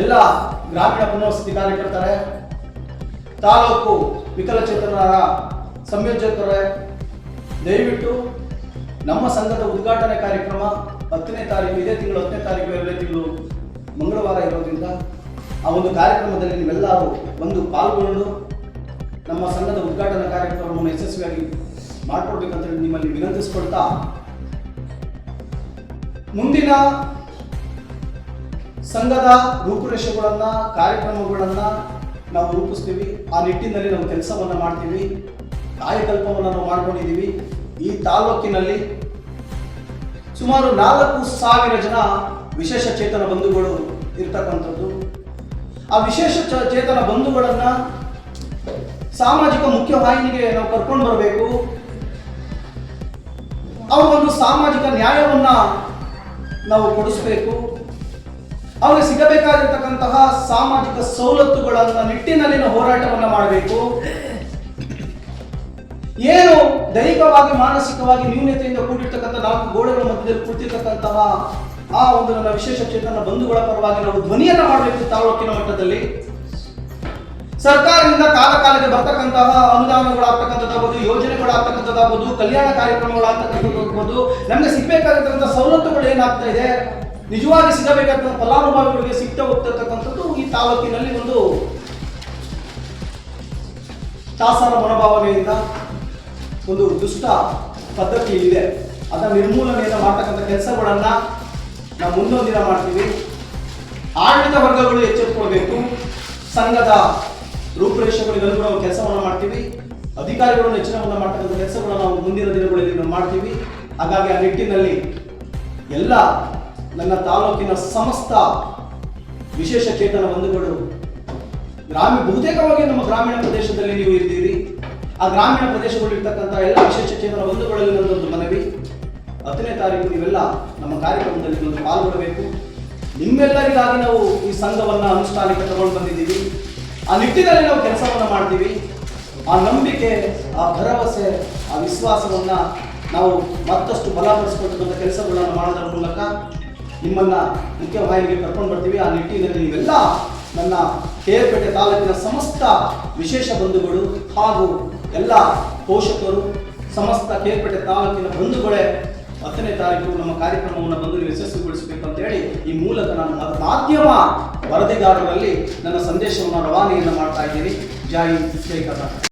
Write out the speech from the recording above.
ಎಲ್ಲ ಗ್ರಾಮೀಣ ಪುನರ್ವಸತಿ ಕಾರ್ಯಕರ್ತರೇ, ತಾಲೂಕು ವಿಕಲಚೇತನರ ಸಂಯೋಜಕರೇ, ದಯವಿಟ್ಟು ನಮ್ಮ ಸಂಘದ ಉದ್ಘಾಟನೆ ಕಾರ್ಯಕ್ರಮ 10ನೇ ತಾರೀಕು, ಇದೇ ತಿಂಗಳು 10ನೇ ತಾರೀಕು, 2ನೇ ತಿಂಗಳು ಮಂಗಳವಾರ ಇರೋದ್ರಿಂದ ಆ ಒಂದು ಕಾರ್ಯಕ್ರಮದಲ್ಲಿ ನೀವೆಲ್ಲರೂ ಬಂದು ಪಾಲ್ಗೊಂಡು ನಮ್ಮ ಸಂಘದ ಉದ್ಘಾಟನಾ ಕಾರ್ಯಕ್ರಮವನ್ನು ಯಶಸ್ವಿಯಾಗಿ ಮಾಡಿಕೊಡ್ಬೇಕಂತ ನಿಮ್ಮಲ್ಲಿ ವಿನಂತಿಸ್ಕೊಳ್ತಾ, ಮುಂದಿನ ಸಂಘದ ರೂಪುರೇಷೆಗಳನ್ನ, ಕಾರ್ಯಕ್ರಮಗಳನ್ನ ನಾವು ರೂಪಿಸ್ತೀವಿ. ಆ ನಿಟ್ಟಿನಲ್ಲಿ ನಾವು ಕೆಲಸವನ್ನು ಮಾಡ್ತೀವಿ. ಕಾಯಕಲ್ಪವನ್ನು ನಾವು ಮಾಡ್ಕೊಂಡಿದ್ದೀವಿ. ಈ ತಾಲೂಕಿನಲ್ಲಿ ಸುಮಾರು 4,000 ಜನ ವಿಶೇಷ ಚೇತನ ಬಂಧುಗಳು ಇರ್ತಕ್ಕಂಥದ್ದು. ಆ ವಿಶೇಷ ಚೇತನ ಬಂಧುಗಳನ್ನ ಸಾಮಾಜಿಕ ಮುಖ್ಯವಾಹಿನಿಗೆ ನಾವು ಕರ್ಕೊಂಡು ಬರಬೇಕು. ಅವ್ರಿಗೊಂದು ಸಾಮಾಜಿಕ ನ್ಯಾಯವನ್ನ ನಾವು ಕೊಡಿಸ್ಬೇಕು. ಅವ್ರಿಗೆ ಸಿಗಬೇಕಾಗಿರ್ತಕ್ಕಂತಹ ಸಾಮಾಜಿಕ ಸವಲತ್ತುಗಳನ್ನ ನಿಟ್ಟಿನಲ್ಲಿ ನಾವು ಹೋರಾಟವನ್ನ ಮಾಡಬೇಕು. ಏನು ದೈಹಿಕವಾಗಿ ಮಾನಸಿಕವಾಗಿ ನ್ಯೂನತೆಯಿಂದ ಕೂಡಿರ್ತಕ್ಕಂಥ 4 ಗೋಡೆಗಳ ಮಧ್ಯದಲ್ಲಿ ಕೂತಿರ್ತಕ್ಕಂತಹ ಆ ಒಂದು ನನ್ನ ವಿಶೇಷ ಚೇತನ ಬಂಧುಗಳ ಪರವಾಗಿ ನಾವು ಧ್ವನಿಯನ್ನ ಮಾಡಬೇಕು. ತಾಲೂಕಿನ ಮಟ್ಟದಲ್ಲಿ ಸರ್ಕಾರದಿಂದ ಕಾಲಕಾಲಕ್ಕೆ ಬರ್ತಕ್ಕಂತಹ ಅನುದಾನಗಳಾಗ್ತಕ್ಕಂಥದ್ದಾಗ್ಬೋದು, ಯೋಜನೆಗಳಾಗ್ತಕ್ಕಂಥದ್ದಾಗ್ಬೋದು, ಕಲ್ಯಾಣ ಕಾರ್ಯಕ್ರಮಗಳಾಗ್ತಕ್ಕಂಥದ್ದಾಗ್ಬೋದು, ನಮಗೆ ಸಿಗಬೇಕಾಗಿರ್ತಕ್ಕಂಥ ಸವಲತ್ತುಗಳು ಏನಾಗ್ತಾ ಇದೆ, ನಿಜವಾಗಿ ಸಿಗಬೇಕಾದ ಫಲಾನುಭವಿಗಳಿಗೆ ಸಿಗ್ತಾ ಹೋಗ್ತಿರ್ತಕ್ಕಂಥದ್ದು ಈ ತಾಲೂಕಿನಲ್ಲಿ ಒಂದು ತಾಸರ ಮನೋಭಾವನೆಯಿಂದ ಒಂದು ದುಷ್ಟ ಪದ್ಧತಿ ಇದೆ. ಅದರ ನಿರ್ಮೂಲನೆಯನ್ನು ಮಾಡ್ತಕ್ಕಂಥ ಕೆಲಸಗಳನ್ನ ನಾವು ಮುಂದೊಂದು ದಿನ ಮಾಡ್ತೀವಿ. ಆಡಳಿತ ವರ್ಗಗಳು ಎಚ್ಚೆತ್ತುಕೊಳ್ಬೇಕು. ಸಂಘದ ರೂಪುರೇಷೆಗಳಿಗೆ ನಾವು ಕೆಲಸವನ್ನು ಮಾಡ್ತೀವಿ. ಅಧಿಕಾರಿಗಳು ಹೆಚ್ಚಿನವನ್ನು ಮಾಡ್ತಕ್ಕಂಥ ಕೆಲಸಗಳನ್ನು ನಾವು ಮುಂದಿನ ದಿನಗಳಲ್ಲಿ ನಾವು ಮಾಡ್ತೀವಿ. ಹಾಗಾಗಿ ಆ ನಿಟ್ಟಿನಲ್ಲಿ ಎಲ್ಲ ನನ್ನ ತಾಲೂಕಿನ ಸಮಸ್ತ ವಿಶೇಷ ಚೇತನ ಬಂಧುಗಳು, ಬಹುತೇಕವಾಗಿ ನಮ್ಮ ಗ್ರಾಮೀಣ ಪ್ರದೇಶದಲ್ಲಿ ನೀವು ಇದ್ದೀರಿ. ಆ ಗ್ರಾಮೀಣ ಪ್ರದೇಶಗಳು ಇರ್ತಕ್ಕಂಥ ಎಲ್ಲ ವಿಶೇಷ ಚೇತನ ಬಂಧುಗಳಲ್ಲಿ ನನ್ನದೊಂದು ಮನವಿ, 10ನೇ ತಾರೀಕು ನೀವೆಲ್ಲ ನಮ್ಮ ಕಾರ್ಯಕ್ರಮದಲ್ಲಿ ಒಂದು ಪಾಲ್ಗೊಳ್ಳಬೇಕು. ನಿಮ್ಮೆಲ್ಲರಿಗಾಗಿ ನಾವು ಈ ಸಂಘವನ್ನು ಅನುಷ್ಠಾನಕ್ಕೆ ತಗೊಂಡು ಬಂದಿದ್ದೀವಿ. ಆ ನಿಟ್ಟಿನಲ್ಲಿ ನಾವು ಕೆಲಸವನ್ನು ಮಾಡ್ತೀವಿ. ಆ ನಂಬಿಕೆ, ಆ ಭರವಸೆ, ಆ ವಿಶ್ವಾಸವನ್ನ ನಾವು ಮತ್ತಷ್ಟು ಬಲಪಡಿಸಿಕೊಳ್ತಕ್ಕಂಥ ಕೆಲಸಗಳನ್ನು ಮಾಡೋದರ ಮೂಲಕ ನಿಮ್ಮನ್ನ ಮುಖ್ಯವಾಹಿನಿಗೆ ಕರ್ಕೊಂಡು ಬರ್ತೀವಿ. ಆ ನಿಟ್ಟಿನಲ್ಲಿ ನೀವೆಲ್ಲ ನನ್ನ ಕೇರ್ಪೇಟೆ ತಾಲೂಕಿನ ಸಮಸ್ತ ವಿಶೇಷ ಬಂಧುಗಳು ಹಾಗೂ ಎಲ್ಲ ಪೋಷಕರು, ಸಮಸ್ತ ಕೇರ್ಪೇಟೆ ತಾಲೂಕಿನ ಬಂಧುಗಳೇ 10ನೇ ತಾರೀಕು ನಮ್ಮ ಕಾರ್ಯಕ್ರಮವನ್ನು ಬಂದು ನೀವು ಯಶಸ್ವಿಗೊಳಿಸಬೇಕು ಅಂತ ಹೇಳಿ ಈ ಮೂಲಕ ನಾನು ಮಾಧ್ಯಮ ವರದಿಗಾರರಲ್ಲಿ ನನ್ನ ಸಂದೇಶವನ್ನು ರವಾನೆಯನ್ನು ಮಾಡ್ತಾ ಇದ್ದೀನಿ. ಜೈ ಕರ್ನಾಟಕ.